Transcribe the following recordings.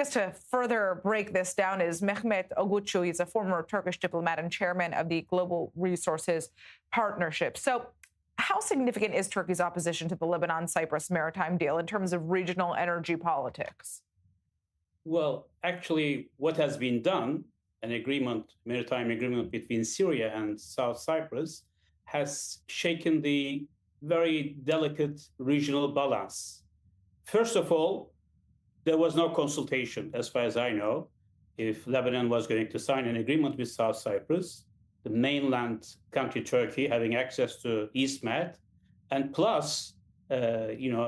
us to further break this down is Mehmet Öğütçü. He's a former Turkish diplomat and chairman of the Global Resources Partnership. So how significant is Turkey's opposition to the Lebanon-Cyprus maritime deal in terms of regional energy politics? Well, actually, what has been done, an agreement, maritime agreement between Syria and South Cyprus, has shaken the very delicate regional balance. First of all, there was no consultation, as far as I know, if Lebanon was going to sign an agreement with South Cyprus, the mainland country Turkey having access to East Med, and plus,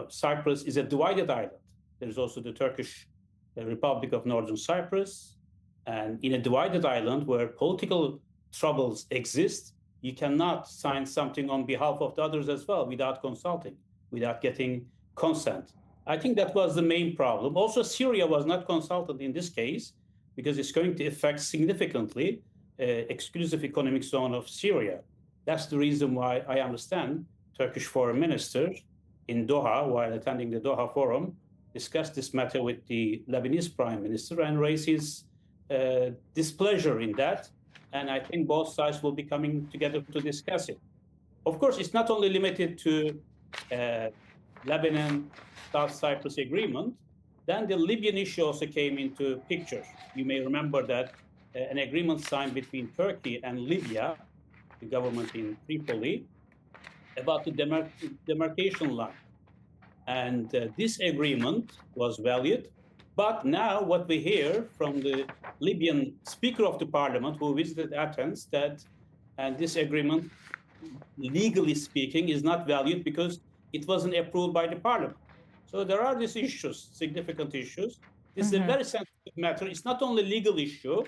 Cyprus is a divided island. There's also the Turkish Republic of Northern Cyprus, and in a divided island where political troubles exist, you cannot sign something on behalf of the others as well without consulting, without getting consent. I think that was the main problem. Also, Syria was not consulted in this case because it's going to affect significantly exclusive economic zone of Syria. That's the reason why I understand Turkish foreign minister in Doha, while attending the Doha forum, discussed this matter with the Lebanese prime minister and raised his displeasure in that. And I think both sides will be coming together to discuss it. Of course, it's not only limited to Lebanon, South Cyprus agreement. Then the Libyan issue also came into picture. You may remember that an agreement signed between Turkey and Libya, the government in Tripoli, about the demarcation line. And this agreement was valid. But now what we hear from the Libyan Speaker of the Parliament who visited Athens, that this agreement, legally speaking, is not valid because it wasn't approved by the Parliament. So there are these issues, significant issues. This is a very sensitive matter. It's not only a legal issue,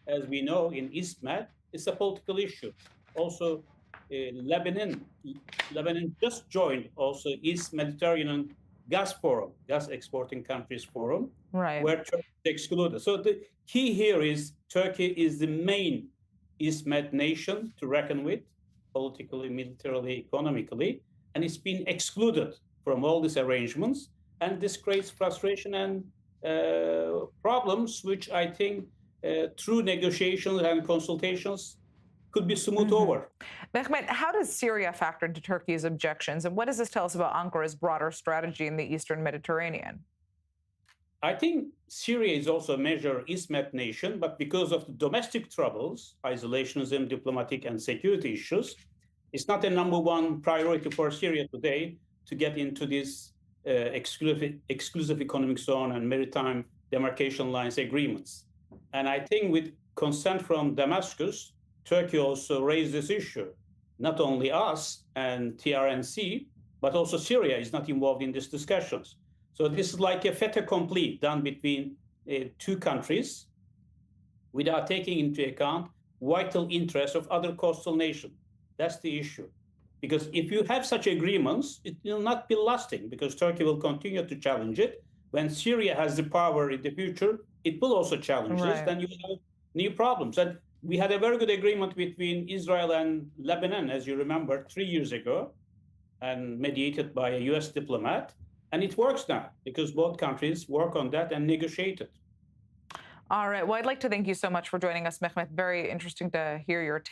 as we know in East Med, it's a political issue. Also, Lebanon just joined also East Mediterranean Gas Forum, Gas Exporting Countries Forum, right, where Turkey is excluded. So the key here is Turkey is the main East Med nation to reckon with, politically, militarily, economically, and it's been excluded from all these arrangements. And this creates frustration and problems, which I think through negotiations and consultations could be smoothed over. Mehmet, how does Syria factor into Turkey's objections? And what does this tell us about Ankara's broader strategy in the Eastern Mediterranean? I think Syria is also a major East Med nation, but because of the domestic troubles, isolationism, diplomatic and security issues, it's not a number one priority for Syria today to get into this exclusive economic zone and maritime demarcation lines agreements. And I think with consent from Damascus, Turkey also raised this issue. Not only us and TRNC, but also Syria is not involved in these discussions. So this is like a fait accompli done between two countries without taking into account vital interests of other coastal nations. That's the issue. Because if you have such agreements, it will not be lasting because Turkey will continue to challenge it. When Syria has the power in the future, it will also challenge this. Then you have new problems. And we had a very good agreement between Israel and Lebanon, as you remember, 3 years ago, and mediated by a US diplomat. And it works now because both countries work on that and negotiate it. All right. Well, I'd like to thank you so much for joining us, Mehmet. Very interesting to hear your take.